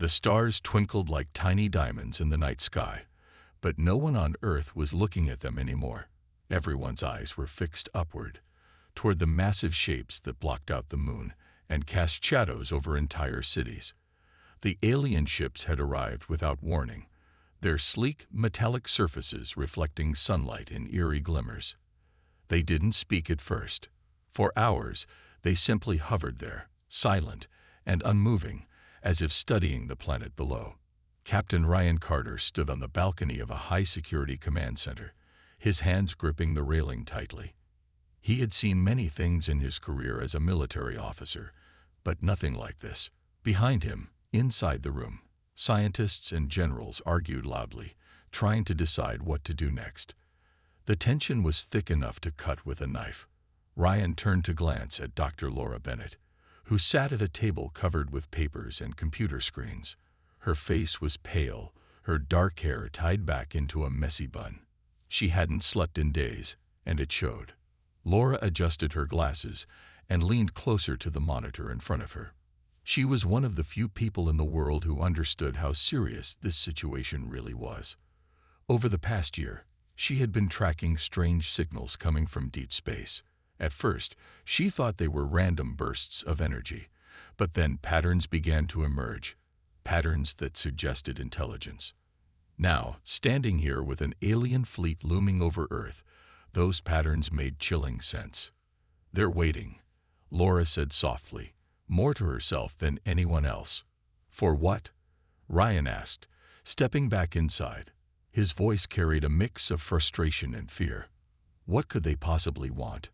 The stars twinkled like tiny diamonds in the night sky, but no one on Earth was looking at them anymore. Everyone's eyes were fixed upward, toward the massive shapes that blocked out the moon and cast shadows over entire cities. The alien ships had arrived without warning, their sleek, metallic surfaces reflecting sunlight in eerie glimmers. They didn't speak at first. For hours, they simply hovered there, silent and unmoving, as if studying the planet below. Captain Ryan Carter stood on the balcony of a high-security command center, his hands gripping the railing tightly. He had seen many things in his career as a military officer, but nothing like this. Behind him, inside the room, scientists and generals argued loudly, trying to decide what to do next. The tension was thick enough to cut with a knife. Ryan turned to glance at Dr. Laura Bennett, who sat at a table covered with papers and computer screens. Her face was pale, her dark hair tied back into a messy bun. She hadn't slept in days, and it showed. Laura adjusted her glasses and leaned closer to the monitor in front of her. She was one of the few people in the world who understood how serious this situation really was. Over the past year, she had been tracking strange signals coming from deep space. At first, she thought they were random bursts of energy, but then patterns began to emerge, patterns that suggested intelligence. Now, standing here with an alien fleet looming over Earth, those patterns made chilling sense. "They're waiting," Laura said softly, more to herself than anyone else. "For what?" Ryan asked, stepping back inside. His voice carried a mix of frustration and fear. What could they possibly want?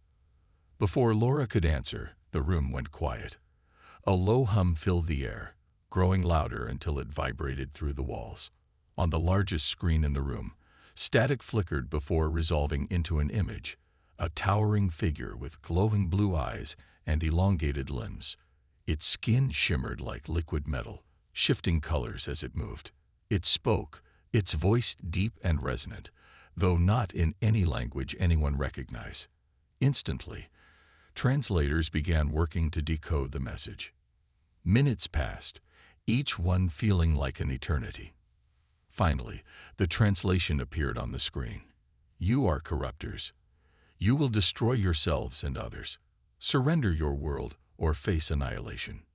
Before Laura could answer, the room went quiet. A low hum filled the air, growing louder until it vibrated through the walls. On the largest screen in the room, static flickered before resolving into an image, a towering figure with glowing blue eyes and elongated limbs. Its skin shimmered like liquid metal, shifting colors as it moved. It spoke, its voice deep and resonant, though not in any language anyone recognized. Instantly, translators began working to decode the message. Minutes passed, each one feeling like an eternity. Finally, the translation appeared on the screen. "You are corruptors. You will destroy yourselves and others. Surrender your world or face annihilation."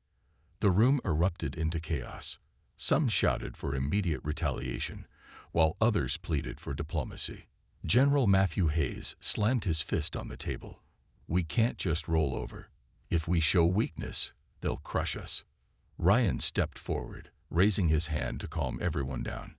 The room erupted into chaos. Some shouted for immediate retaliation, while others pleaded for diplomacy. General Matthew Hayes slammed his fist on the table. "We can't just roll over. If we show weakness, they'll crush us." Ryan stepped forward, raising his hand to calm everyone down.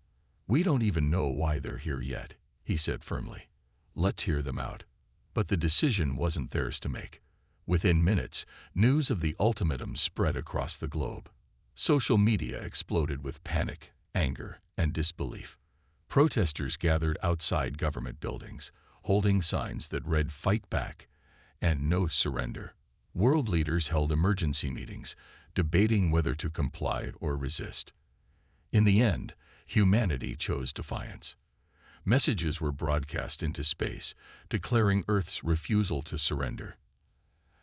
"We don't even know why they're here yet," he said firmly. "Let's hear them out." But the decision wasn't theirs to make. Within minutes, news of the ultimatum spread across the globe. Social media exploded with panic, anger, and disbelief. Protesters gathered outside government buildings, holding signs that read "Fight Back" and "No Surrender." World leaders held emergency meetings, debating whether to comply or resist. In the end, humanity chose defiance. Messages were broadcast into space, declaring Earth's refusal to surrender.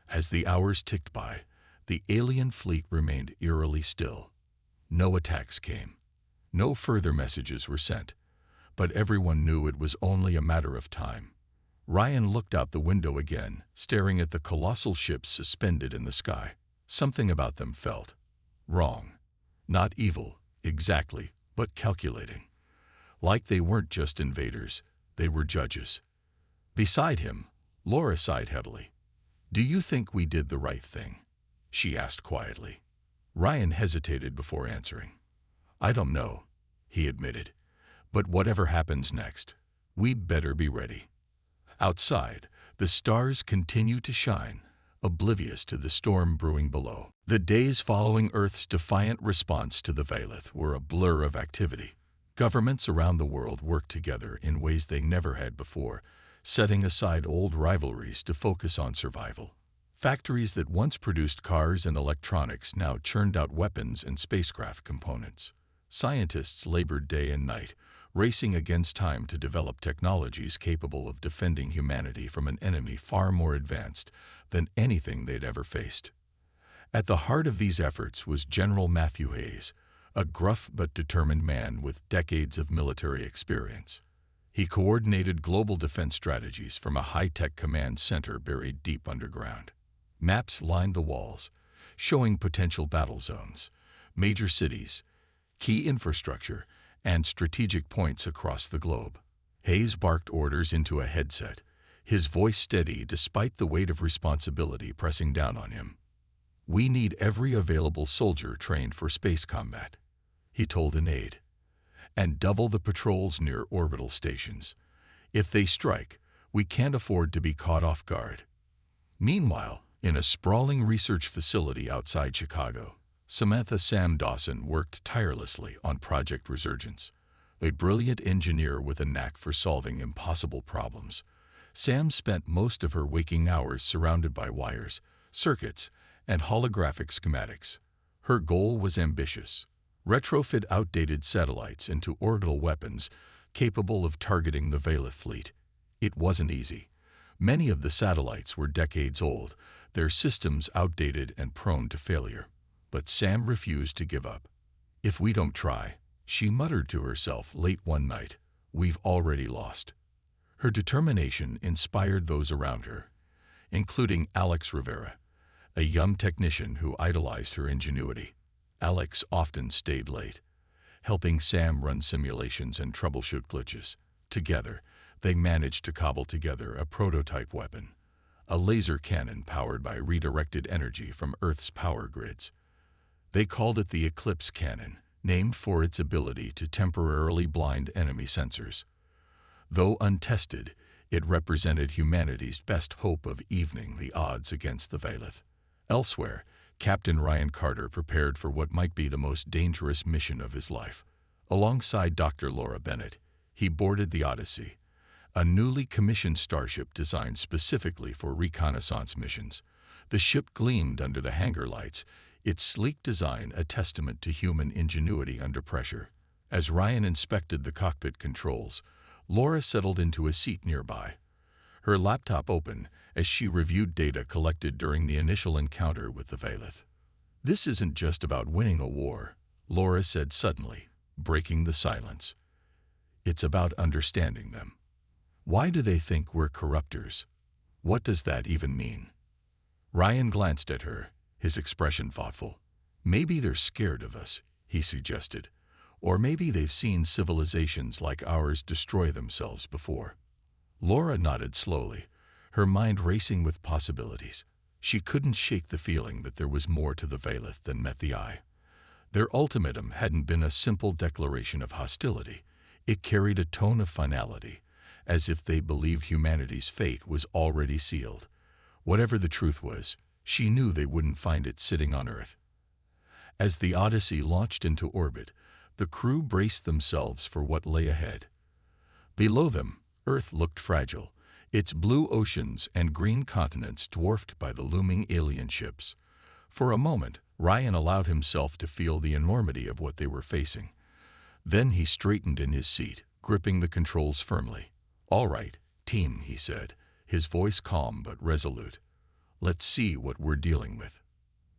As the hours ticked by, the alien fleet remained eerily still. No attacks came. No further messages were sent, but everyone knew it was only a matter of time. Ryan looked out the window again, staring at the colossal ships suspended in the sky. Something about them felt wrong. Not evil, exactly, but calculating. Like they weren't just invaders, they were judges. Beside him, Laura sighed heavily. "Do you think we did the right thing?" she asked quietly. Ryan hesitated before answering. "I don't know," he admitted. "But whatever happens next, we'd better be ready." Outside, the stars continued to shine, oblivious to the storm brewing below. The days following Earth's defiant response to the Valith were a blur of activity. Governments around the world worked together in ways they never had before, setting aside old rivalries to focus on survival. Factories that once produced cars and electronics now churned out weapons and spacecraft components. Scientists labored day and night, racing against time to develop technologies capable of defending humanity from an enemy far more advanced than anything they'd ever faced. At the heart of these efforts was General Matthew Hayes, a gruff but determined man with decades of military experience. He coordinated global defense strategies from a high-tech command center buried deep underground. Maps lined the walls, showing potential battle zones, major cities, key infrastructure, and strategic points across the globe. Hayes barked orders into a headset, his voice steady despite the weight of responsibility pressing down on him. "We need every available soldier trained for space combat," he told an aide, "and double the patrols near orbital stations. If they strike, we can't afford to be caught off guard." Meanwhile, in a sprawling research facility outside Chicago, Samantha Sam Dawson worked tirelessly on Project Resurgence. A brilliant engineer with a knack for solving impossible problems, Sam spent most of her waking hours surrounded by wires, circuits, and holographic schematics. Her goal was ambitious: retrofit outdated satellites into orbital weapons capable of targeting the Valith fleet. It wasn't easy. Many of the satellites were decades old, their systems outdated and prone to failure. But Sam refused to give up. "If we don't try," she muttered to herself late one night, "we've already lost." Her determination inspired those around her, including Alex Rivera, a young technician who idolized her ingenuity. Alex often stayed late, helping Sam run simulations and troubleshoot glitches. Together, they managed to cobble together a prototype weapon, a laser cannon powered by redirected energy from Earth's power grids. They called it the Eclipse Cannon, named for its ability to temporarily blind enemy sensors. Though untested, it represented humanity's best hope of evening the odds against the Valith. Elsewhere, Captain Ryan Carter prepared for what might be the most dangerous mission of his life. Alongside Dr. Laura Bennett, he boarded the Odyssey, a newly commissioned starship designed specifically for reconnaissance missions. The ship gleamed under the hangar lights, its sleek design a testament to human ingenuity under pressure. As Ryan inspected the cockpit controls, Laura settled into a seat nearby, her laptop open as she reviewed data collected during the initial encounter with the Valith. "This isn't just about winning a war," Laura said suddenly, breaking the silence. "It's about understanding them. Why do they think we're corruptors? What does that even mean?" Ryan glanced at her, his expression thoughtful. "Maybe they're scared of us," he suggested. "Or maybe they've seen civilizations like ours destroy themselves before." Laura nodded slowly, her mind racing with possibilities. She couldn't shake the feeling that there was more to the Valith than met the eye. Their ultimatum hadn't been a simple declaration of hostility. It carried a tone of finality, as if they believed humanity's fate was already sealed. Whatever the truth was, she knew they wouldn't find it sitting on Earth. As the Odyssey launched into orbit, the crew braced themselves for what lay ahead. Below them, Earth looked fragile, its blue oceans and green continents dwarfed by the looming alien ships. For a moment, Ryan allowed himself to feel the enormity of what they were facing. Then he straightened in his seat, gripping the controls firmly. "All right, team," he said, his voice calm but resolute. "Let's see what we're dealing with."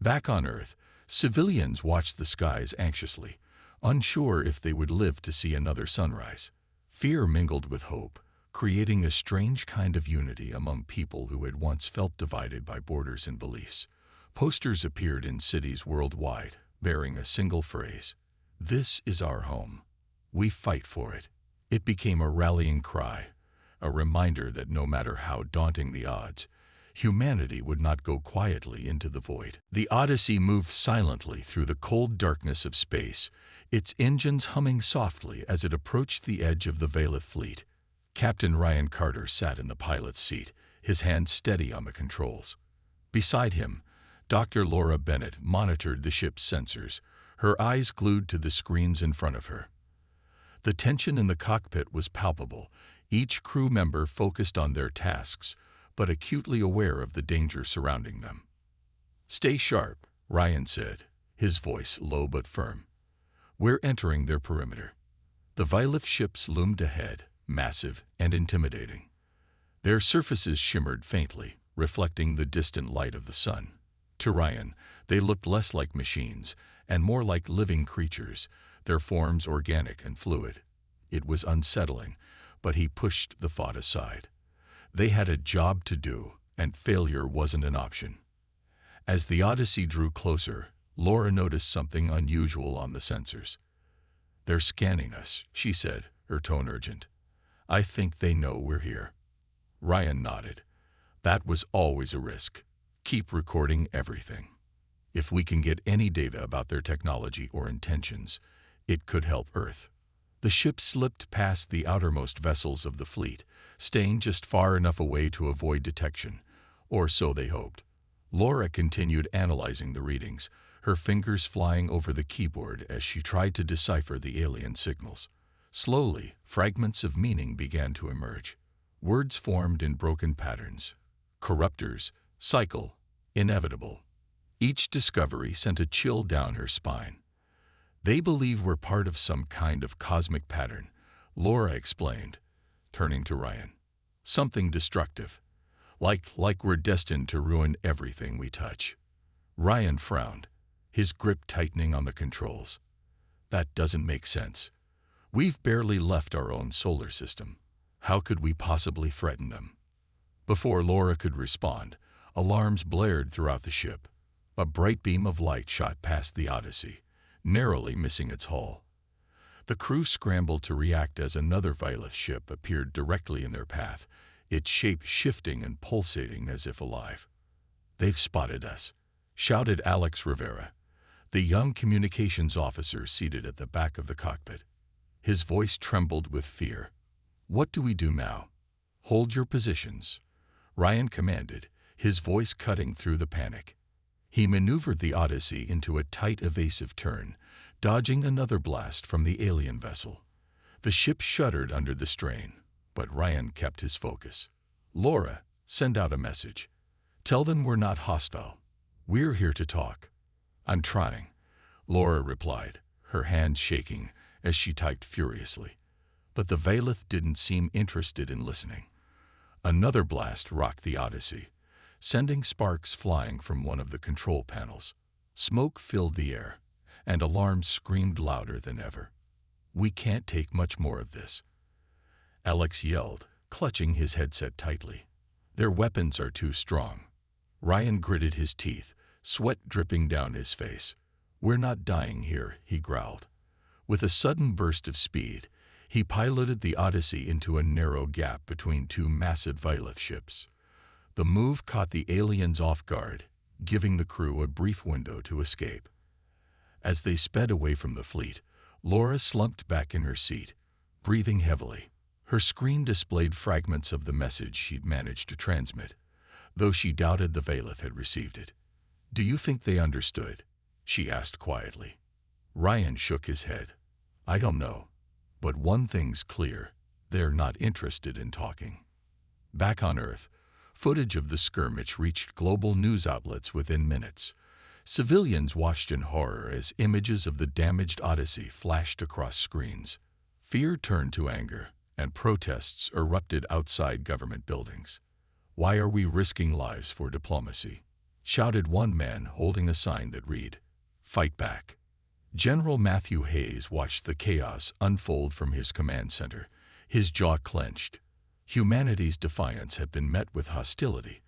Back on Earth, civilians watched the skies anxiously, unsure if they would live to see another sunrise. Fear mingled with hope, creating a strange kind of unity among people who had once felt divided by borders and beliefs. Posters appeared in cities worldwide, bearing a single phrase: "This is our home. We fight for it." It became a rallying cry, a reminder that no matter how daunting the odds, humanity would not go quietly into the void. The Odyssey moved silently through the cold darkness of space, its engines humming softly as it approached the edge of the Valith fleet. Captain Ryan Carter sat in the pilot's seat, his hand steady on the controls. Beside him, Dr. Laura Bennett monitored the ship's sensors, her eyes glued to the screens in front of her. The tension in the cockpit was palpable, each crew member focused on their tasks, but acutely aware of the danger surrounding them. "Stay sharp," Ryan said, his voice low but firm. "We're entering their perimeter." The Valith ships loomed ahead, massive and intimidating. Their surfaces shimmered faintly, reflecting the distant light of the sun. To Ryan, they looked less like machines and more like living creatures, their forms organic and fluid. It was unsettling, but he pushed the thought aside. They had a job to do, and failure wasn't an option. As the Odyssey drew closer, Laura noticed something unusual on the sensors. "They're scanning us," she said, her tone urgent. "I think they know we're here." Ryan nodded. "That was always a risk. Keep recording everything. If we can get any data about their technology or intentions, it could help Earth." The ship slipped past the outermost vessels of the fleet, staying just far enough away to avoid detection, or so they hoped. Laura continued analyzing the readings, her fingers flying over the keyboard as she tried to decipher the alien signals. Slowly, fragments of meaning began to emerge. Words formed in broken patterns. Corruptors, cycle, inevitable. Each discovery sent a chill down her spine. "They believe we're part of some kind of cosmic pattern," Laura explained, turning to Ryan. "Something destructive. Like we're destined to ruin everything we touch." Ryan frowned, his grip tightening on the controls. "That doesn't make sense. We've barely left our own solar system. How could we possibly threaten them?" Before Laura could respond, alarms blared throughout the ship. A bright beam of light shot past the Odyssey, narrowly missing its hull. The crew scrambled to react as another Violet ship appeared directly in their path, its shape shifting and pulsating as if alive. "They've spotted us," shouted Alex Rivera, the young communications officer seated at the back of the cockpit. His voice trembled with fear. "What do we do now?" "Hold your positions," Ryan commanded, his voice cutting through the panic. He maneuvered the Odyssey into a tight, evasive turn, dodging another blast from the alien vessel. The ship shuddered under the strain, but Ryan kept his focus. "Laura, send out a message. Tell them we're not hostile. We're here to talk." "I'm trying," Laura replied, her hands shaking as she typed furiously. But the Valeth didn't seem interested in listening. Another blast rocked the Odyssey, sending sparks flying from one of the control panels. Smoke filled the air, and alarms screamed louder than ever. "We can't take much more of this," Alex yelled, clutching his headset tightly. "Their weapons are too strong." Ryan gritted his teeth, sweat dripping down his face. "We're not dying here," he growled. With a sudden burst of speed, he piloted the Odyssey into a narrow gap between two massive Violet ships. The move caught the aliens off guard, giving the crew a brief window to escape. As they sped away from the fleet, Laura slumped back in her seat, breathing heavily. Her screen displayed fragments of the message she'd managed to transmit, though she doubted the Valeth had received it. "Do you think they understood?" she asked quietly. Ryan shook his head. "I don't know. But one thing's clear, they're not interested in talking." Back on Earth, footage of the skirmish reached global news outlets within minutes. Civilians watched in horror as images of the damaged Odyssey flashed across screens. Fear turned to anger, and protests erupted outside government buildings. "Why are we risking lives for diplomacy?" shouted one man holding a sign that read, "Fight back." General Matthew Hayes watched the chaos unfold from his command center, his jaw clenched. Humanity's defiance had been met with hostility,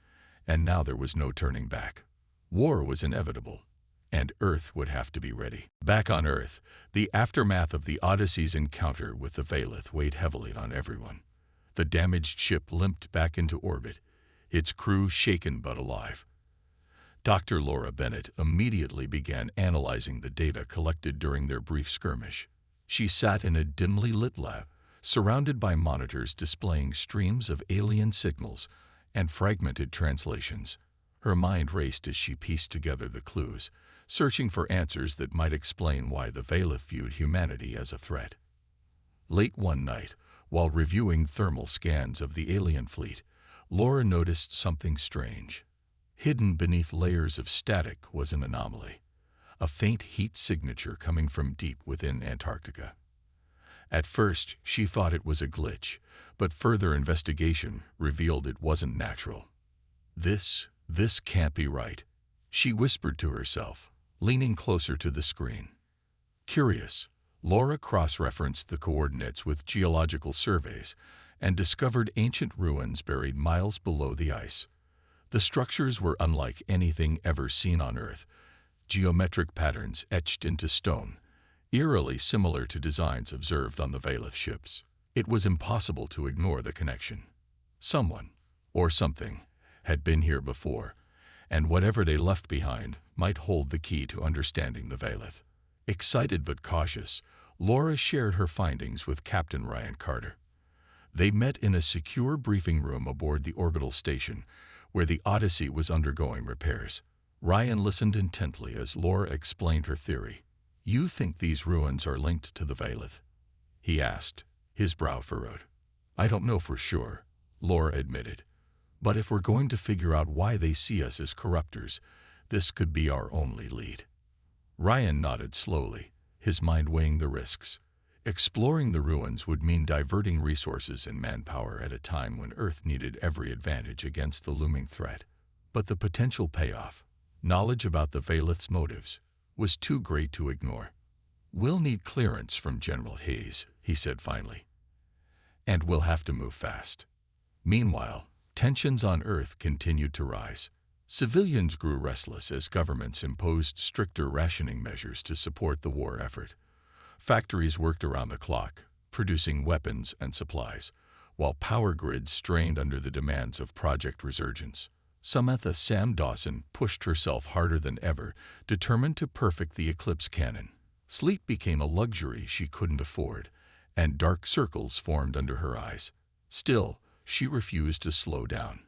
and now there was no turning back. War was inevitable, and Earth would have to be ready. Back on Earth, the aftermath of the Odyssey's encounter with the Valeth weighed heavily on everyone. The damaged ship limped back into orbit, its crew shaken but alive. Dr. Laura Bennett immediately began analyzing the data collected during their brief skirmish. She sat in a dimly lit lab, surrounded by monitors displaying streams of alien signals and fragmented translations. Her mind raced as she pieced together the clues, searching for answers that might explain why the Valeth viewed humanity as a threat. Late one night, while reviewing thermal scans of the alien fleet, Laura noticed something strange. Hidden beneath layers of static was an anomaly, a faint heat signature coming from deep within Antarctica. At first, she thought it was a glitch, but further investigation revealed it wasn't natural. This can't be right," she whispered to herself, leaning closer to the screen. Curious, Laura cross-referenced the coordinates with geological surveys and discovered ancient ruins buried miles below the ice. The structures were unlike anything ever seen on Earth, geometric patterns etched into stone, eerily similar to designs observed on the Valeth ships. It was impossible to ignore the connection. Someone, or something, had been here before, and whatever they left behind might hold the key to understanding the Valeth. Excited but cautious, Laura shared her findings with Captain Ryan Carter. They met in a secure briefing room aboard the orbital station, where the Odyssey was undergoing repairs. Ryan listened intently as Laura explained her theory. "You think these ruins are linked to the Valeth?" he asked, his brow furrowed. "I don't know for sure," Laura admitted. "But if we're going to figure out why they see us as corruptors, this could be our only lead." Ryan nodded slowly, his mind weighing the risks. Exploring the ruins would mean diverting resources and manpower at a time when Earth needed every advantage against the looming threat. But the potential payoff, knowledge about the Valeth's motives, was too great to ignore. "We'll need clearance from General Hayes," he said finally. "And we'll have to move fast." Meanwhile, tensions on Earth continued to rise. Civilians grew restless as governments imposed stricter rationing measures to support the war effort. Factories worked around the clock, producing weapons and supplies, while power grids strained under the demands of Project Resurgence. Samantha Sam Dawson pushed herself harder than ever, determined to perfect the Eclipse cannon. Sleep became a luxury she couldn't afford, and dark circles formed under her eyes. Still, she refused to slow down.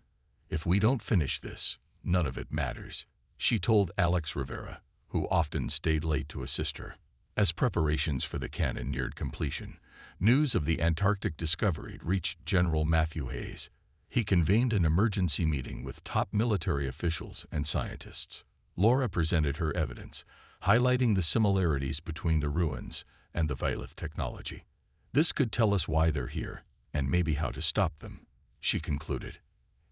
"If we don't finish this, none of it matters," she told Alex Rivera, who often stayed late to assist her. As preparations for the cannon neared completion, news of the Antarctic discovery reached General Matthew Hayes. He convened an emergency meeting with top military officials and scientists. Laura presented her evidence, highlighting the similarities between the ruins and the Valeth technology. "This could tell us why they're here, and maybe how to stop them," she concluded.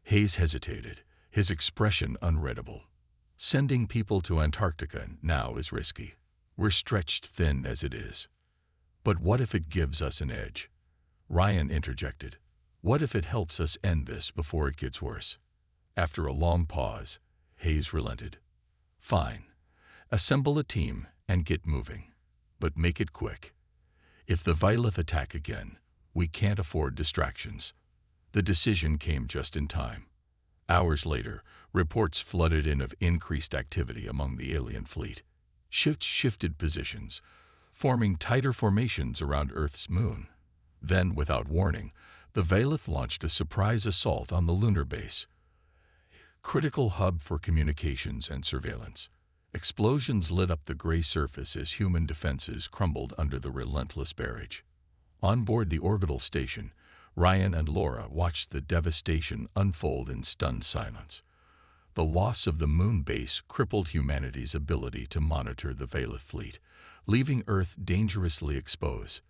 Hayes hesitated, his expression unreadable. "Sending people to Antarctica now is risky. We're stretched thin as it is." "But what if it gives us an edge?" Ryan interjected. "What if it helps us end this before it gets worse?" After a long pause, Hayes relented. "Fine. Assemble a team and get moving. But make it quick. If the Valeth attack again, we can't afford distractions." The decision came just in time. Hours later, reports flooded in of increased activity among the alien fleet. Ships shifted positions, forming tighter formations around Earth's moon. Then, without warning, the Valeth launched a surprise assault on the lunar base, critical hub for communications and surveillance. Explosions lit up the gray surface as human defenses crumbled under the relentless barrage. On board the orbital station, Ryan and Laura watched the devastation unfold in stunned silence. The loss of the moon base crippled humanity's ability to monitor the Valeth fleet, leaving Earth dangerously exposed.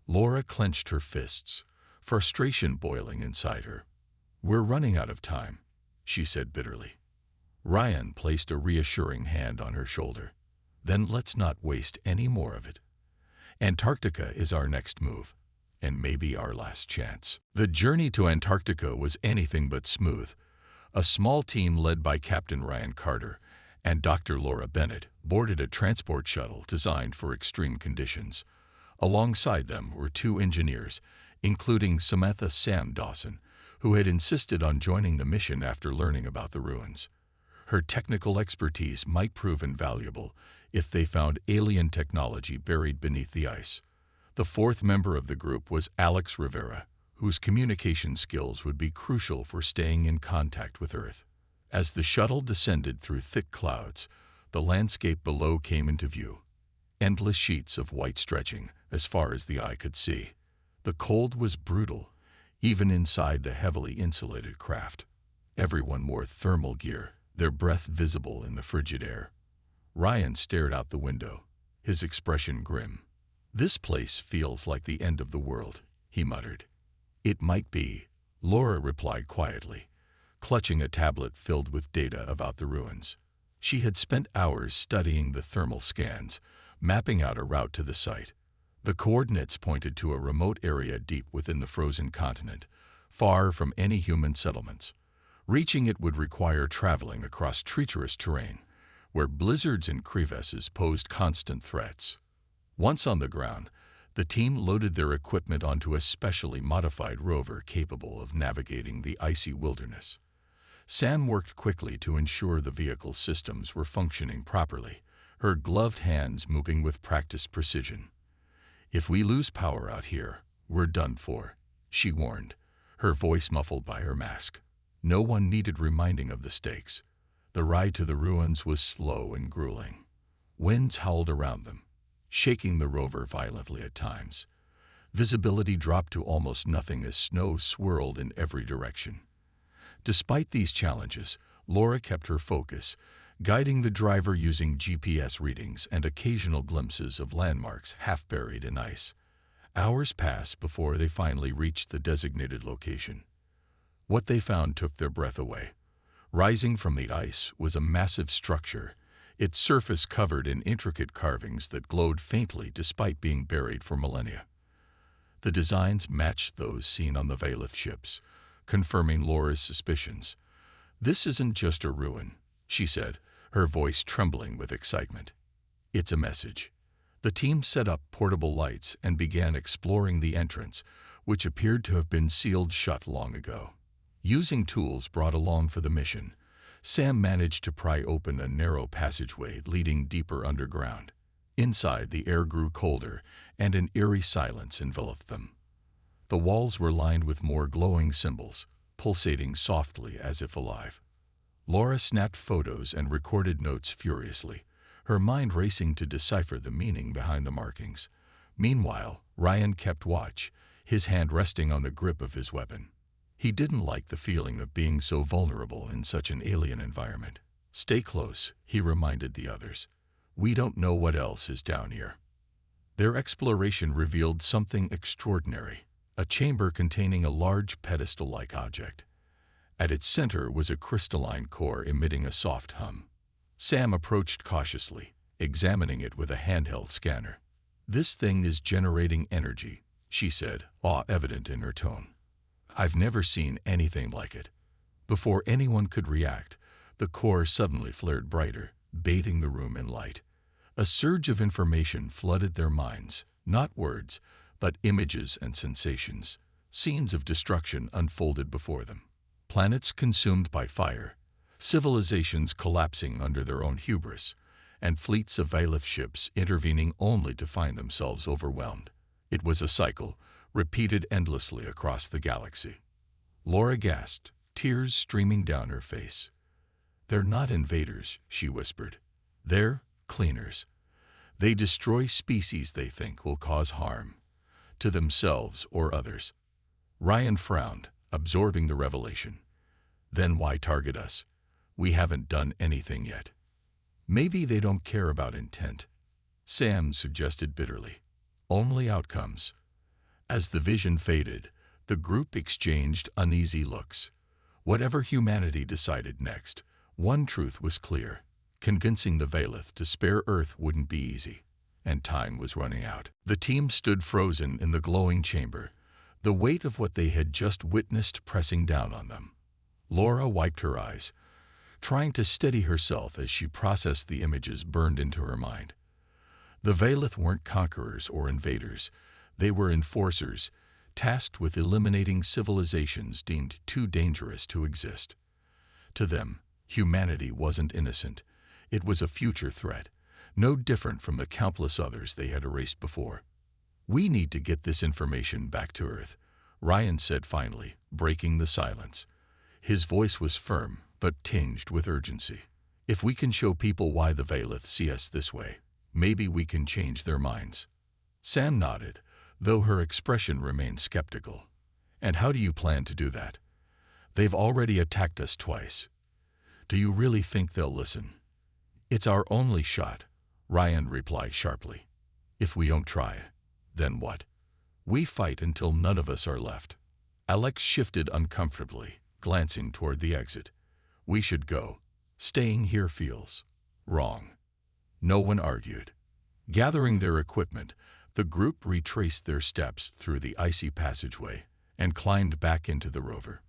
Laura clenched her fists, frustration boiling inside her. "We're running out of time," she said bitterly. Ryan placed a reassuring hand on her shoulder. "Then let's not waste any more of it. Antarctica is our next move, and maybe our last chance." The journey to Antarctica was anything but smooth. A small team led by Captain Ryan Carter and Dr. Laura Bennett boarded a transport shuttle designed for extreme conditions. Alongside them were two engineers, including Samantha Sam Dawson, who had insisted on joining the mission after learning about the ruins. Her technical expertise might prove invaluable if they found alien technology buried beneath the ice. The fourth member of the group was Alex Rivera, whose communication skills would be crucial for staying in contact with Earth. As the shuttle descended through thick clouds, the landscape below came into view. Endless sheets of white stretching as far as the eye could see. The cold was brutal, even inside the heavily insulated craft. Everyone wore thermal gear, their breath visible in the frigid air. Ryan stared out the window, his expression grim. "This place feels like the end of the world," he muttered. "It might be," Laura replied quietly, clutching a tablet filled with data about the ruins. She had spent hours studying the thermal scans, mapping out a route to the site. The coordinates pointed to a remote area deep within the frozen continent, far from any human settlements. Reaching it would require traveling across treacherous terrain, where blizzards and crevasses posed constant threats. Once on the ground, the team loaded their equipment onto a specially modified rover capable of navigating the icy wilderness. Sam worked quickly to ensure the vehicle's systems were functioning properly, her gloved hands moving with practiced precision. "If we lose power out here, we're done for," she warned, her voice muffled by her mask. No one needed reminding of the stakes. The ride to the ruins was slow and grueling. Winds howled around them, shaking the rover violently at times. Visibility dropped to almost nothing as snow swirled in every direction. Despite these challenges, Laura kept her focus, guiding the driver using GPS readings and occasional glimpses of landmarks half buried in ice. Hours passed before they finally reached the designated location. What they found took their breath away. Rising from the ice was a massive structure, its surface covered in intricate carvings that glowed faintly despite being buried for millennia. The designs matched those seen on the Valith ships, confirming Laura's suspicions. "This isn't just a ruin," she said, her voice trembling with excitement. "It's a message." The team set up portable lights and began exploring the entrance, which appeared to have been sealed shut long ago. Using tools brought along for the mission, Sam managed to pry open a narrow passageway leading deeper underground. Inside, the air grew colder, and an eerie silence enveloped them. The walls were lined with more glowing symbols, pulsating softly as if alive. Laura snapped photos and recorded notes furiously, her mind racing to decipher the meaning behind the markings. Meanwhile, Ryan kept watch, his hand resting on the grip of his weapon. He didn't like the feeling of being so vulnerable in such an alien environment. "Stay close," he reminded the others. "We don't know what else is down here." Their exploration revealed something extraordinary, a chamber containing a large pedestal-like object. At its center was a crystalline core emitting a soft hum. Sam approached cautiously, examining it with a handheld scanner. "This thing is generating energy," she said, awe evident in her tone. "I've never seen anything like it." Before anyone could react, the core suddenly flared brighter, bathing the room in light. A surge of information flooded their minds, not words, but images and sensations. Scenes of destruction unfolded before them. Planets consumed by fire, civilizations collapsing under their own hubris, and fleets of Valith ships intervening only to find themselves overwhelmed. It was a cycle, repeated endlessly across the galaxy. Laura gasped, tears streaming down her face. "They're not invaders," she whispered. "They're cleaners. They destroy species they think will cause harm, to themselves or others." Ryan frowned, absorbing the revelation. "Then why target us? We haven't done anything yet." "Maybe they don't care about intent," Sam suggested bitterly. "Only outcomes." As the vision faded, the group exchanged uneasy looks. Whatever humanity decided next, one truth was clear. Convincing the Valith to spare Earth wouldn't be easy, and time was running out. The team stood frozen in the glowing chamber, the weight of what they had just witnessed pressing down on them. Laura wiped her eyes, trying to steady herself as she processed the images burned into her mind. The Valith weren't conquerors or invaders. They were enforcers, tasked with eliminating civilizations deemed too dangerous to exist. To them, humanity wasn't innocent. It was a future threat, no different from the countless others they had erased before. "We need to get this information back to Earth," Ryan said finally, breaking the silence. His voice was firm, but tinged with urgency. "If we can show people why the Valith see us this way, maybe we can change their minds." Sam nodded, though her expression remained skeptical. "And how do you plan to do that? They've already attacked us twice. Do you really think they'll listen?" "It's our only shot," Ryan replied sharply. "If we don't try, then what? We fight until none of us are left." Alex shifted uncomfortably, glancing toward the exit. "We should go. Staying here feels Wrong. No one argued. Gathering their equipment, the group retraced their steps through the icy passageway and climbed back into the rover.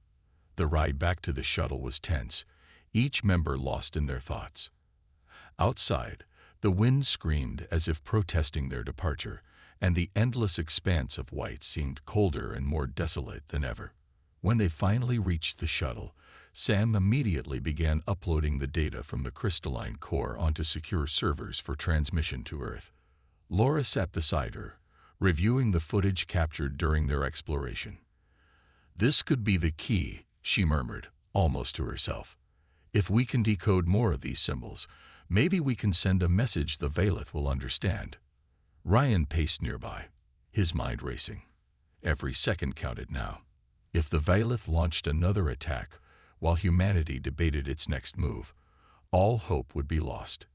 The ride back to the shuttle was tense, each member lost in their thoughts. Outside, the wind screamed as if protesting their departure, and the endless expanse of white seemed colder and more desolate than ever. When they finally reached the shuttle, Sam immediately began uploading the data from the crystalline core onto secure servers for transmission to Earth. Laura sat beside her, reviewing the footage captured during their exploration. "This could be the key," she murmured, almost to herself. "If we can decode more of these symbols, maybe we can send a message the Valeth will understand." Ryan paced nearby, his mind racing. Every second counted now. If the Valeth launched another attack while humanity debated its next move, all hope would be lost.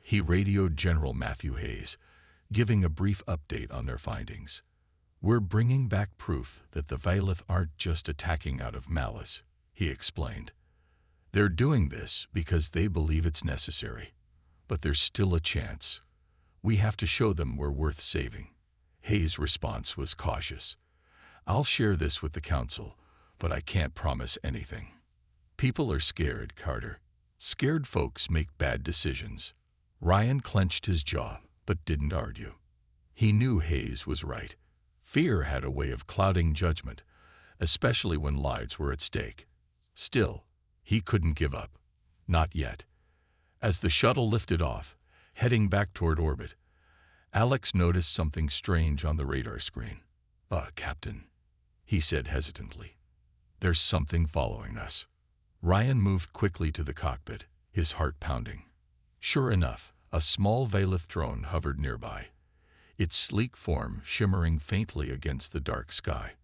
He radioed General Matthew Hayes, giving a brief update on their findings. "We're bringing back proof that the Valeth aren't just attacking out of malice," he explained. "They're doing this because they believe it's necessary. But there's still a chance. We have to show them we're worth saving." Hayes' response was cautious. "I'll share this with the Council, but I can't promise anything." "People are scared, Carter. Scared folks make bad decisions." Ryan clenched his jaw, but didn't argue. He knew Hayes was right. Fear had a way of clouding judgment, especially when lives were at stake. Still, he couldn't give up. Not yet. As the shuttle lifted off, heading back toward orbit, Alex noticed something strange on the radar screen. Captain," he said hesitantly. "There's something following us." Ryan moved quickly to the cockpit, his heart pounding. Sure enough, a small Valeth drone hovered nearby, its sleek form shimmering faintly against the dark sky.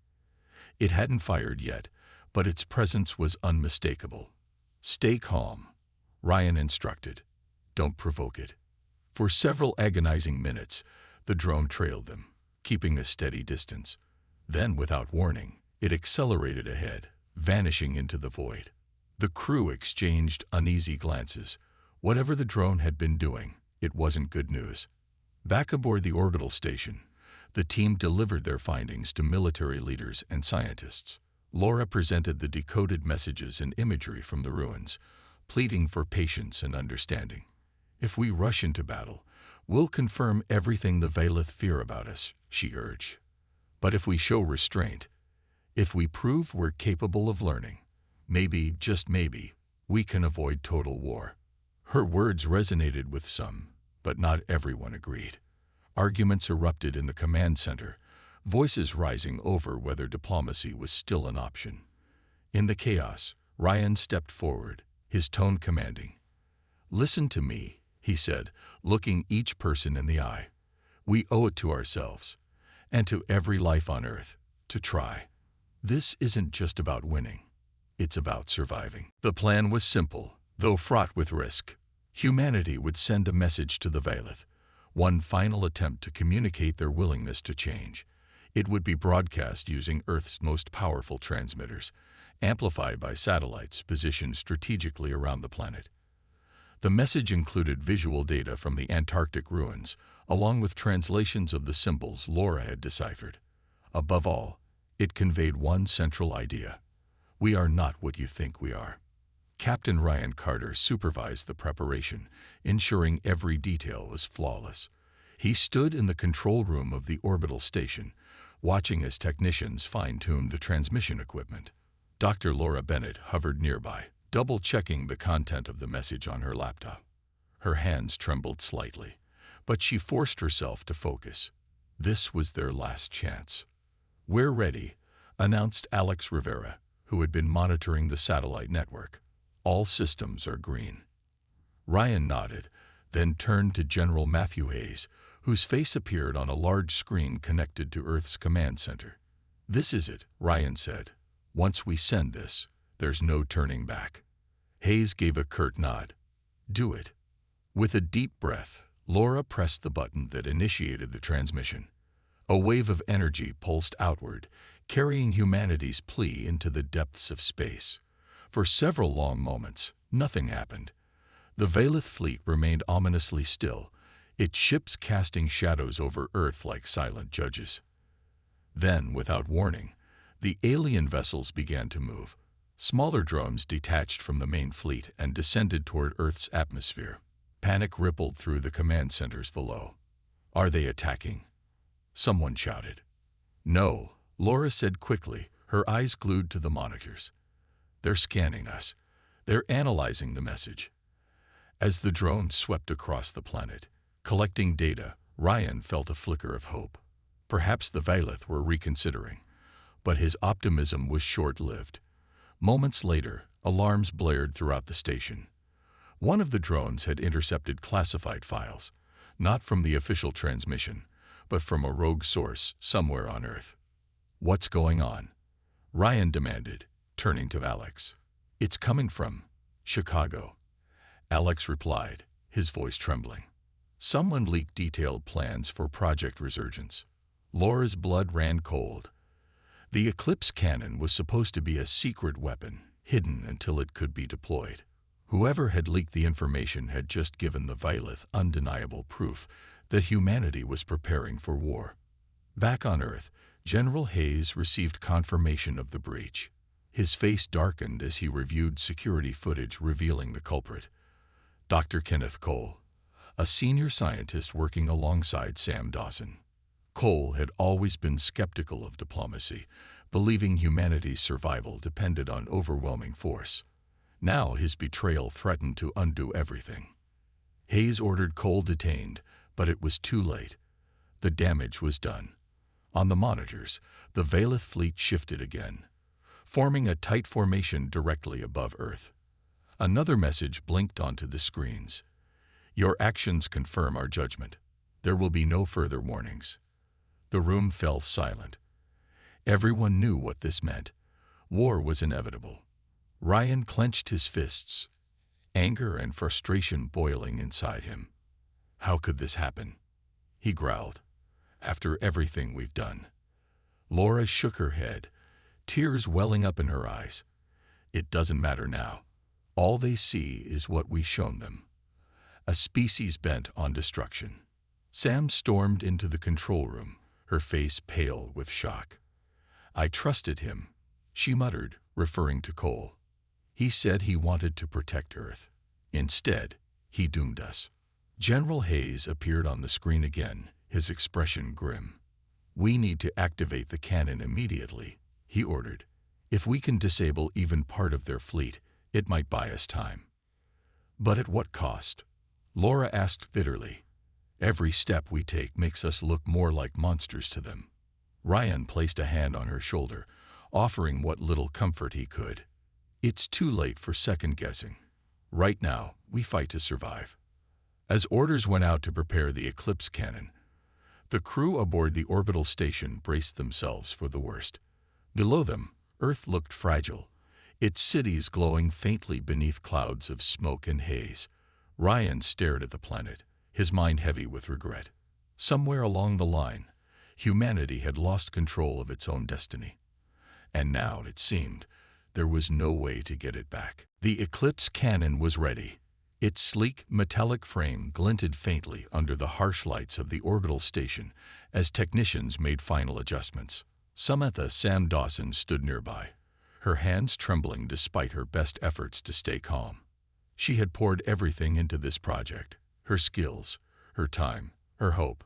It hadn't fired yet, but its presence was unmistakable. "Stay calm," Ryan instructed. "Don't provoke it." For several agonizing minutes, the drone trailed them, keeping a steady distance. Then, without warning, it accelerated ahead, vanishing into the void. The crew exchanged uneasy glances. Whatever the drone had been doing, it wasn't good news. Back aboard the orbital station, the team delivered their findings to military leaders and scientists. Laura presented the decoded messages and imagery from the ruins, pleading for patience and understanding. "If we rush into battle, we'll confirm everything the Valeth fear about us," she urged. "But if we show restraint, if we prove we're capable of learning, maybe, just maybe, we can avoid total war." Her words resonated with some, but not everyone agreed. Arguments erupted in the command center, voices rising over whether diplomacy was still an option. In the chaos, Ryan stepped forward, his tone commanding. "Listen to me," he said, looking each person in the eye. "We owe it to ourselves, and to every life on Earth, to try. This isn't just about winning. It's about surviving." The plan was simple, though fraught with risk. Humanity would send a message to the Valeth, one final attempt to communicate their willingness to change. It would be broadcast using Earth's most powerful transmitters, amplified by satellites positioned strategically around the planet. The message included visual data from the Antarctic ruins, along with translations of the symbols Laura had deciphered. Above all, it conveyed one central idea: we are not what you think we are. Captain Ryan Carter supervised the preparation, ensuring every detail was flawless. He stood in the control room of the orbital station, watching as technicians fine-tuned the transmission equipment. Dr. Laura Bennett hovered nearby, double-checking the content of the message on her laptop. Her hands trembled slightly, but she forced herself to focus. This was their last chance. "We're ready," announced Alex Rivera, who had been monitoring the satellite network. "All systems are green." Ryan nodded, then turned to General Matthew Hayes, whose face appeared on a large screen connected to Earth's command center. "This is it," Ryan said. "Once we send this, there's no turning back." Hayes gave a curt nod. "Do it." With a deep breath, Laura pressed the button that initiated the transmission. A wave of energy pulsed outward, carrying humanity's plea into the depths of space. For several long moments, nothing happened. The Valeth fleet remained ominously still, its ships casting shadows over Earth like silent judges. Then, without warning, the alien vessels began to move. Smaller drones detached from the main fleet and descended toward Earth's atmosphere. Panic rippled through the command centers below. "Are they attacking?" someone shouted. "No," Laura said quickly, her eyes glued to the monitors. "They're scanning us. They're analyzing the message." As the drone swept across the planet, collecting data, Ryan felt a flicker of hope. Perhaps the Valeth were reconsidering, but his optimism was short-lived. Moments later, alarms blared throughout the station. One of the drones had intercepted classified files, not from the official transmission, but from a rogue source somewhere on Earth. "What's going on?" Ryan demanded, turning to Alex. "It's coming from Chicago," Alex replied, his voice trembling. "Someone leaked detailed plans for Project Resurgence." Laura's blood ran cold. The Eclipse cannon was supposed to be a secret weapon, hidden until it could be deployed. Whoever had leaked the information had just given the Valeth undeniable proof that humanity was preparing for war. Back on Earth, General Hayes received confirmation of the breach. His face darkened as he reviewed security footage revealing the culprit. Dr. Kenneth Cole, a senior scientist working alongside Sam Dawson. Cole had always been skeptical of diplomacy, believing humanity's survival depended on overwhelming force. Now his betrayal threatened to undo everything. Hayes ordered Cole detained, but it was too late. The damage was done. On the monitors, the Valeth fleet shifted again, forming a tight formation directly above Earth. Another message blinked onto the screens. "Your actions confirm our judgment. There will be no further warnings." The room fell silent. Everyone knew what this meant. War was inevitable. Ryan clenched his fists, anger and frustration boiling inside him. "How could this happen?" he growled. "After everything we've done." Laura shook her head, tears welling up in her eyes. "It doesn't matter now. All they see is what we've shown them. A species bent on destruction." Sam stormed into the control room, her face pale with shock. "I trusted him," she muttered, referring to Cole. "He said he wanted to protect Earth. Instead, he doomed us." General Hayes appeared on the screen again, his expression grim. "We need to activate the cannon immediately," he ordered. "If we can disable even part of their fleet, it might buy us time." "But at what cost?" Laura asked bitterly. "Every step we take makes us look more like monsters to them." Ryan placed a hand on her shoulder, offering what little comfort he could. "It's too late for second-guessing. Right now, we fight to survive." As orders went out to prepare the Eclipse cannon, the crew aboard the orbital station braced themselves for the worst. Below them, Earth looked fragile, its cities glowing faintly beneath clouds of smoke and haze. Ryan stared at the planet, his mind heavy with regret. Somewhere along the line, humanity had lost control of its own destiny. And now, it seemed, there was no way to get it back. The Eclipse cannon was ready. Its sleek, metallic frame glinted faintly under the harsh lights of the orbital station as technicians made final adjustments. Samantha Sam Dawson stood nearby, her hands trembling despite her best efforts to stay calm. She had poured everything into this project, her skills, her time, her hope,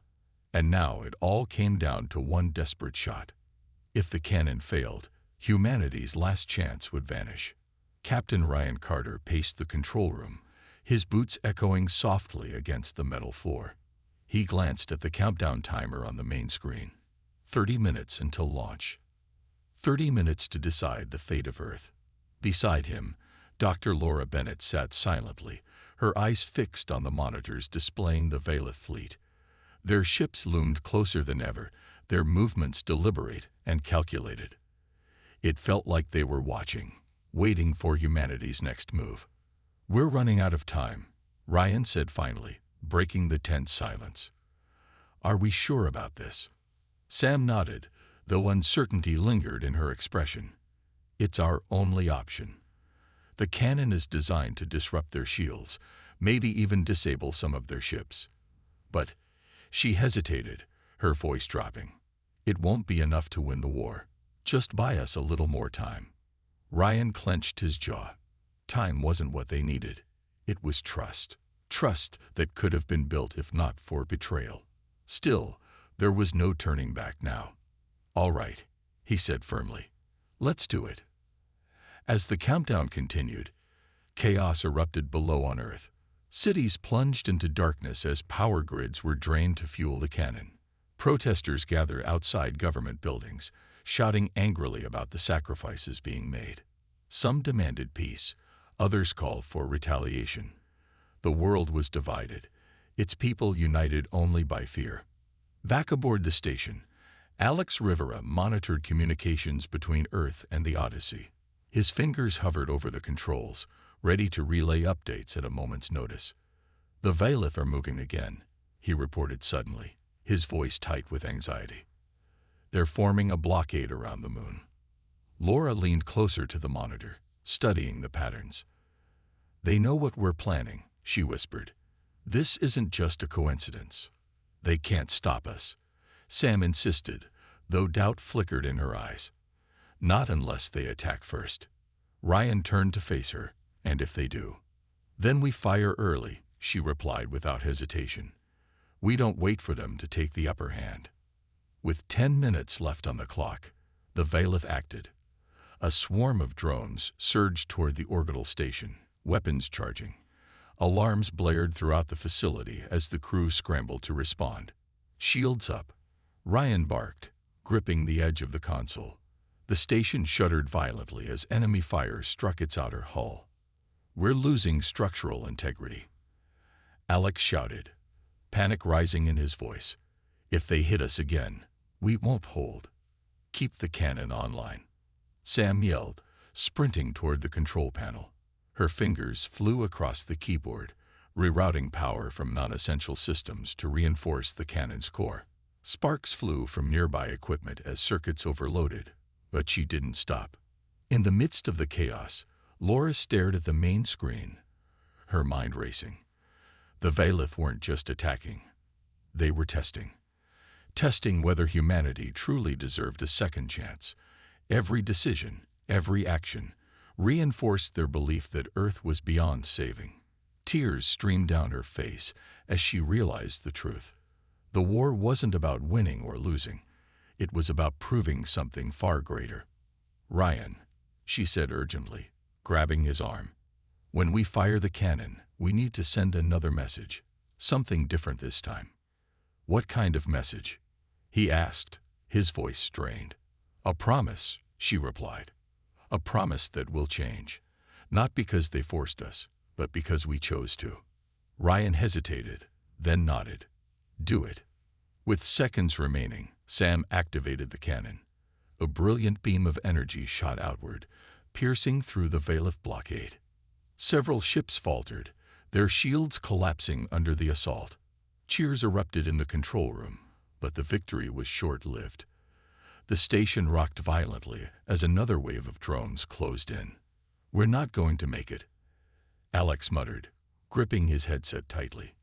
and now it all came down to one desperate shot. If the cannon failed, humanity's last chance would vanish. Captain Ryan Carter paced the control room, his boots echoing softly against the metal floor. He glanced at the countdown timer on the main screen. 30 minutes until launch. 30 minutes to decide the fate of Earth. Beside him, Dr. Laura Bennett sat silently, her eyes fixed on the monitors displaying the Valeth fleet. Their ships loomed closer than ever, their movements deliberate and calculated. It felt like they were watching, waiting for humanity's next move. "We're running out of time," Ryan said finally, breaking the tense silence. "Are we sure about this?" Sam nodded, though uncertainty lingered in her expression. "It's our only option. The cannon is designed to disrupt their shields, maybe even disable some of their ships. But she hesitated, her voice dropping. It won't be enough to win the war. Just buy us a little more time. Ryan clenched his jaw. Time wasn't what they needed. It was trust. Trust that could have been built if not for betrayal. Still, there was no turning back now. "All right," he said firmly. "Let's do it." As the countdown continued, chaos erupted below on Earth. Cities plunged into darkness as power grids were drained to fuel the cannon. Protesters gathered outside government buildings, shouting angrily about the sacrifices being made. Some demanded peace, others called for retaliation. The world was divided, its people united only by fear. Back aboard the station, Alex Rivera monitored communications between Earth and the Odyssey. His fingers hovered over the controls, ready to relay updates at a moment's notice. "The Vailith are moving again," he reported suddenly, his voice tight with anxiety. "They're forming a blockade around the moon." Laura leaned closer to the monitor, studying the patterns. "They know what we're planning," she whispered. "This isn't just a coincidence." "They can't stop us," Sam insisted, though doubt flickered in her eyes. "Not unless they attack first." Ryan turned to face her. "And if they do?" "Then we fire early," she replied without hesitation. "We don't wait for them to take the upper hand." With 10 minutes left on the clock, the Vailith acted. A swarm of drones surged toward the orbital station, weapons charging. Alarms blared throughout the facility as the crew scrambled to respond. "Shields up," Ryan barked, gripping the edge of the console. The station shuddered violently as enemy fire struck its outer hull. "We're losing structural integrity," Alex shouted, panic rising in his voice. "If they hit us again, we won't hold. Keep the cannon online." Sam yelled, sprinting toward the control panel. Her fingers flew across the keyboard, rerouting power from non-essential systems to reinforce the cannon's core. Sparks flew from nearby equipment as circuits overloaded, but she didn't stop. In the midst of the chaos, Laura stared at the main screen, her mind racing. The Vailith weren't just attacking. They were testing. Testing whether humanity truly deserved a second chance. Every decision, every action, reinforced their belief that Earth was beyond saving. Tears streamed down her face as she realized the truth. The war wasn't about winning or losing. It was about proving something far greater. "Ryan," she said urgently, grabbing his arm. "When we fire the cannon, we need to send another message. Something different this time." "What kind of message?" he asked, his voice strained. "A promise," she replied. "A promise that will change. Not because they forced us, but because we chose to." Ryan hesitated, then nodded. "Do it." With seconds remaining, Sam activated the cannon. A brilliant beam of energy shot outward, piercing through the Vailith blockade. Several ships faltered, their shields collapsing under the assault. Cheers erupted in the control room, but the victory was short-lived. The station rocked violently as another wave of drones closed in. "We're not going to make it," Alex muttered, gripping his headset tightly.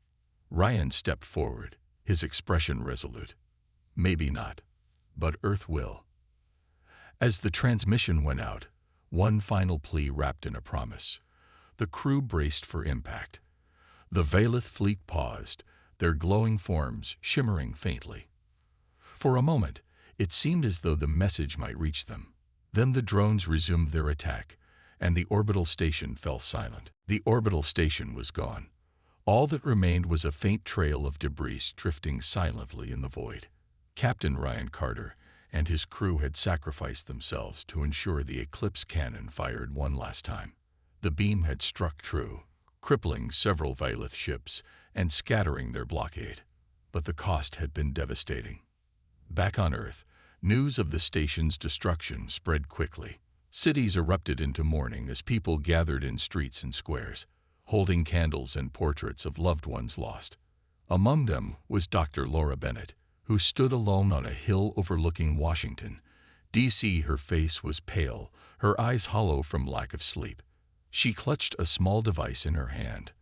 Ryan stepped forward, his expression resolute. "Maybe not, but Earth will." As the transmission went out, one final plea wrapped in a promise. The crew braced for impact. The Vailith fleet paused, their glowing forms shimmering faintly. For a moment, it seemed as though the message might reach them. Then the drones resumed their attack, and the orbital station fell silent. The orbital station was gone. All that remained was a faint trail of debris drifting silently in the void. Captain Ryan Carter and his crew had sacrificed themselves to ensure the Eclipse cannon fired one last time. The beam had struck true, crippling several Vailith ships and scattering their blockade. But the cost had been devastating. Back on Earth, news of the station's destruction spread quickly. Cities erupted into mourning as people gathered in streets and squares, holding candles and portraits of loved ones lost. Among them was Dr. Laura Bennett, who stood alone on a hill overlooking Washington, D.C. Her face was pale, her eyes hollow from lack of sleep. She clutched a small device in her hand.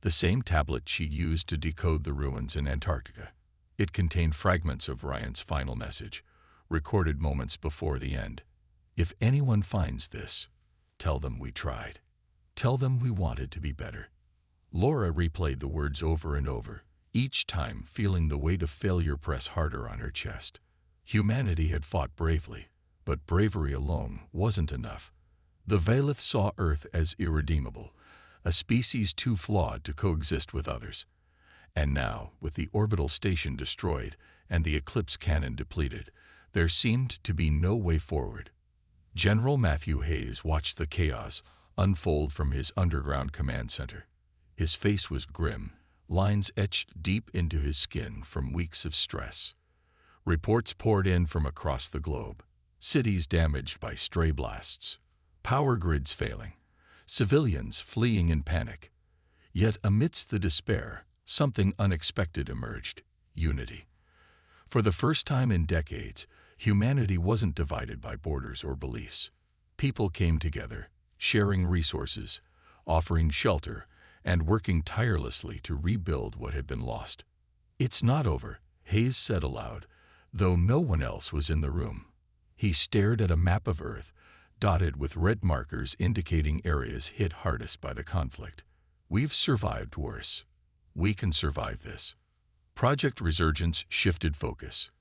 the same tablet she used to decode the ruins in Antarctica. It contained fragments of Ryan's final message, recorded moments before the end. "If anyone finds this, tell them we tried. Tell them we wanted to be better." Laura replayed the words over and over, each time feeling the weight of failure press harder on her chest. Humanity had fought bravely, but bravery alone wasn't enough. The Valith saw Earth as irredeemable, a species too flawed to coexist with others. And now, with the orbital station destroyed and the Eclipse cannon depleted, there seemed to be no way forward. General Matthew Hayes watched the chaos unfold from his underground command center. His face was grim, lines etched deep into his skin from weeks of stress. Reports poured in from across the globe. Cities damaged by stray blasts, power grids failing, civilians fleeing in panic. Yet amidst the despair, something unexpected emerged: unity. For the first time in decades, humanity wasn't divided by borders or beliefs. People came together, sharing resources, offering shelter, and working tirelessly to rebuild what had been lost. "It's not over," Hayes said aloud, though no one else was in the room. He stared at a map of Earth, dotted with red markers indicating areas hit hardest by the conflict. "We've survived worse. We can survive this." Project Resurgence shifted focus.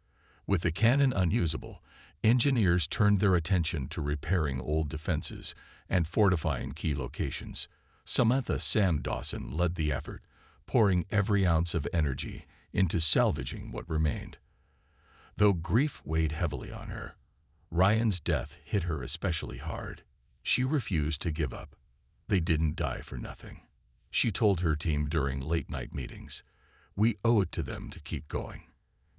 With the cannon unusable, engineers turned their attention to repairing old defenses and fortifying key locations. Samantha Sam Dawson led the effort, pouring every ounce of energy into salvaging what remained. Though grief weighed heavily on her, Ryan's death hit her especially hard. She refused to give up. "They didn't die for nothing," she told her team during late-night meetings. "We owe it to them to keep going."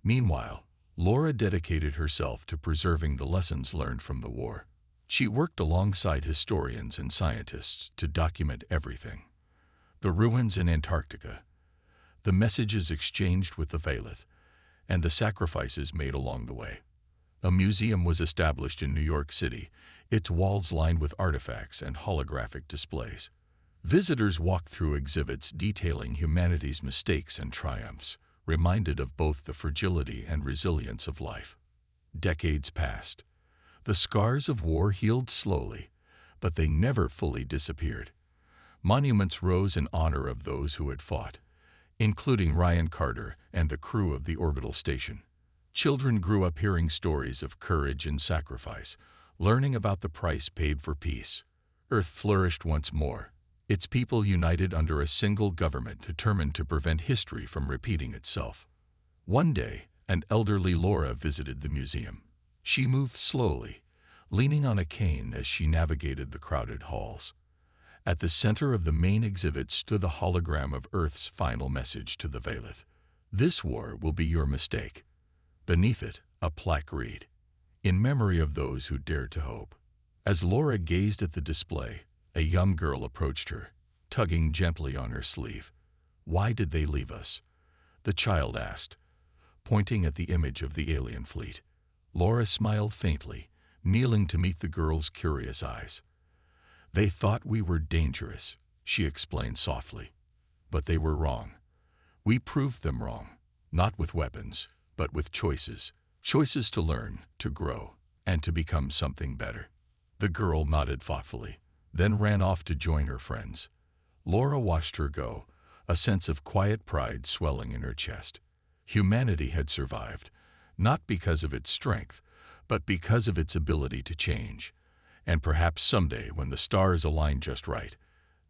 Meanwhile, Laura dedicated herself to preserving the lessons learned from the war. She worked alongside historians and scientists to document everything: the ruins in Antarctica, the messages exchanged with the Valith, and the sacrifices made along the way. A museum was established in New York City, its walls lined with artifacts and holographic displays. Visitors walked through exhibits detailing humanity's mistakes and triumphs, reminded of both the fragility and resilience of life. Decades passed. The scars of war healed slowly, but they never fully disappeared. Monuments rose in honor of those who had fought, including Ryan Carter and the crew of the orbital station. Children grew up hearing stories of courage and sacrifice, learning about the price paid for peace. Earth flourished once more, its people united under a single government determined to prevent history from repeating itself. One day, an elderly Laura visited the museum. She moved slowly, leaning on a cane as she navigated the crowded halls. At the center of the main exhibit stood a hologram of Earth's final message to the Valith: "This war will be your mistake." Beneath it, a plaque read, "In memory of those who dared to hope." As Laura gazed at the display, a young girl approached her, tugging gently on her sleeve. "Why did they leave us?" the child asked, pointing at the image of the alien fleet. Laura smiled faintly, kneeling to meet the girl's curious eyes. "They thought we were dangerous," she explained softly. "But they were wrong. We proved them wrong, not with weapons, but with choices. Choices to learn, to grow, and to become something better." The girl nodded thoughtfully, then ran off to join her friends. Laura watched her go, a sense of quiet pride swelling in her chest. Humanity had survived, not because of its strength, but because of its ability to change. And perhaps someday, when the stars aligned just right,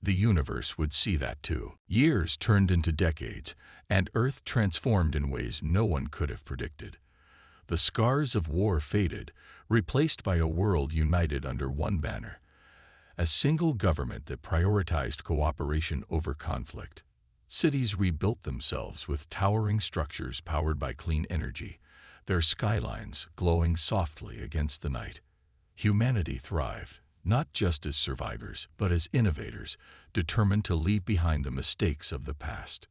the universe would see that too. Years turned into decades, and Earth transformed in ways no one could have predicted. The scars of war faded, replaced by a world united under one banner: a single government that prioritized cooperation over conflict. Cities rebuilt themselves with towering structures powered by clean energy, their skylines glowing softly against the night. Humanity thrived, not just as survivors, but as innovators, determined to leave behind the mistakes of the past.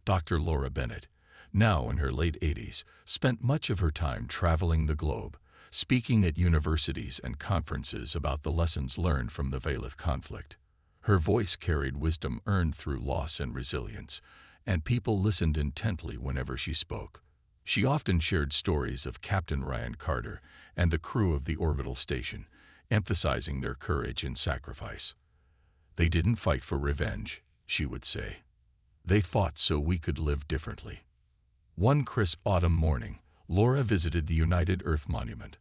Dr. Laura Bennett, now in her late 80s, spent much of her time traveling the globe, speaking at universities and conferences about the lessons learned from the Valith conflict. Her voice carried wisdom earned through loss and resilience, and people listened intently whenever she spoke. She often shared stories of Captain Ryan Carter and the crew of the orbital station, emphasizing their courage and sacrifice. "They didn't fight for revenge," she would say. "They fought so we could live differently." One crisp autumn morning, Laura visited the United Earth Monument,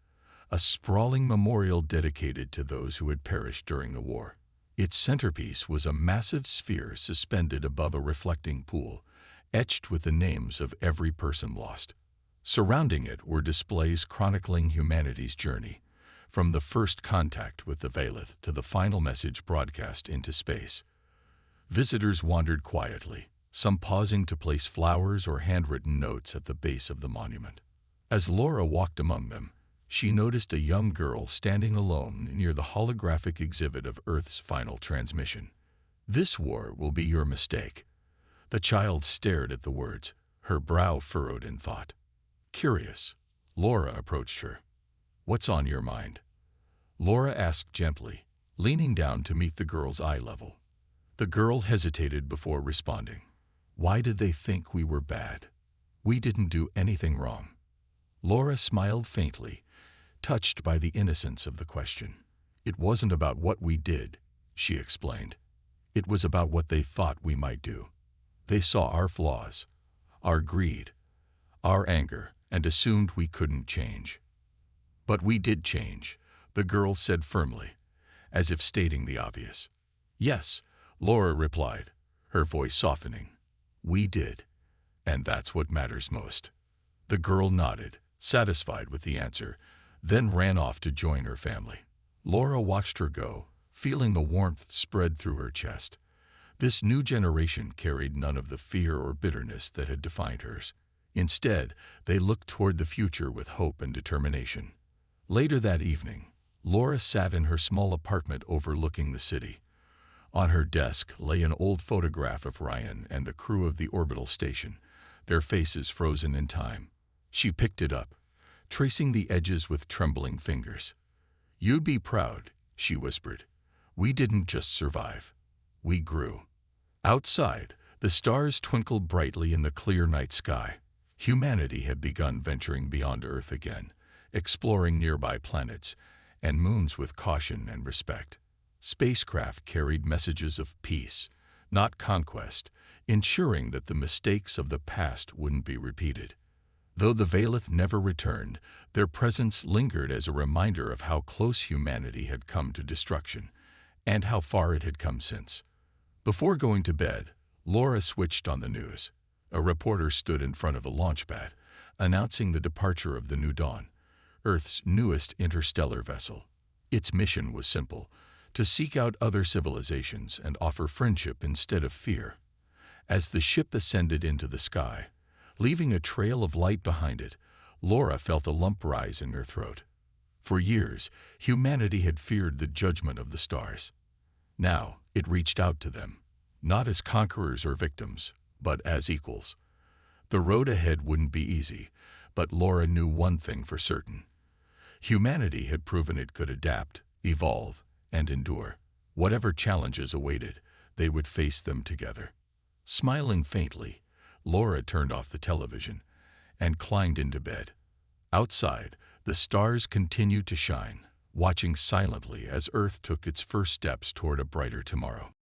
a sprawling memorial dedicated to those who had perished during the war. Its centerpiece was a massive sphere suspended above a reflecting pool, etched with the names of every person lost. Surrounding it were displays chronicling humanity's journey, from the first contact with the Valith to the final message broadcast into space. Visitors wandered quietly, some pausing to place flowers or handwritten notes at the base of the monument. As Laura walked among them, she noticed a young girl standing alone near the holographic exhibit of Earth's final transmission. "This war will be your mistake." The child stared at the words, her brow furrowed in thought. Curious, Laura approached her. "What's on your mind?" Laura asked gently, leaning down to meet the girl's eye level. The girl hesitated before responding. "Why did they think we were bad? We didn't do anything wrong." Laura smiled faintly, touched by the innocence of the question. "It wasn't about what we did," she explained. "It was about what they thought we might do. They saw our flaws, our greed, our anger, and assumed we couldn't change." "But we did change," the girl said firmly, as if stating the obvious. "Yes," Laura replied, her voice softening. "We did, and that's what matters most." The girl nodded, satisfied with the answer, then ran off to join her family. Laura watched her go, feeling the warmth spread through her chest. This new generation carried none of the fear or bitterness that had defined hers. Instead, they looked toward the future with hope and determination. Later that evening, Laura sat in her small apartment overlooking the city. On her desk lay an old photograph of Ryan and the crew of the orbital station, their faces frozen in time. She picked it up, tracing the edges with trembling fingers. "You'd be proud," she whispered. "We didn't just survive. We grew." Outside, the stars twinkled brightly in the clear night sky. Humanity had begun venturing beyond Earth again, exploring nearby planets and moons with caution and respect. Spacecraft carried messages of peace, not conquest, ensuring that the mistakes of the past wouldn't be repeated. Though the Valith never returned, their presence lingered as a reminder of how close humanity had come to destruction, and how far it had come since. Before going to bed, Laura switched on the news. A reporter stood in front of a launch pad, announcing the departure of the New Dawn, Earth's newest interstellar vessel. Its mission was simple: to seek out other civilizations and offer friendship instead of fear. As the ship ascended into the sky, leaving a trail of light behind it, Laura felt a lump rise in her throat. For years, humanity had feared the judgment of the stars. Now, it reached out to them, not as conquerors or victims, but as equals. The road ahead wouldn't be easy, but Laura knew one thing for certain. Humanity had proven it could adapt, evolve, and endure. Whatever challenges awaited, they would face them together. Smiling faintly, Laura turned off the television and climbed into bed. Outside, the stars continued to shine, watching silently as Earth took its first steps toward a brighter tomorrow.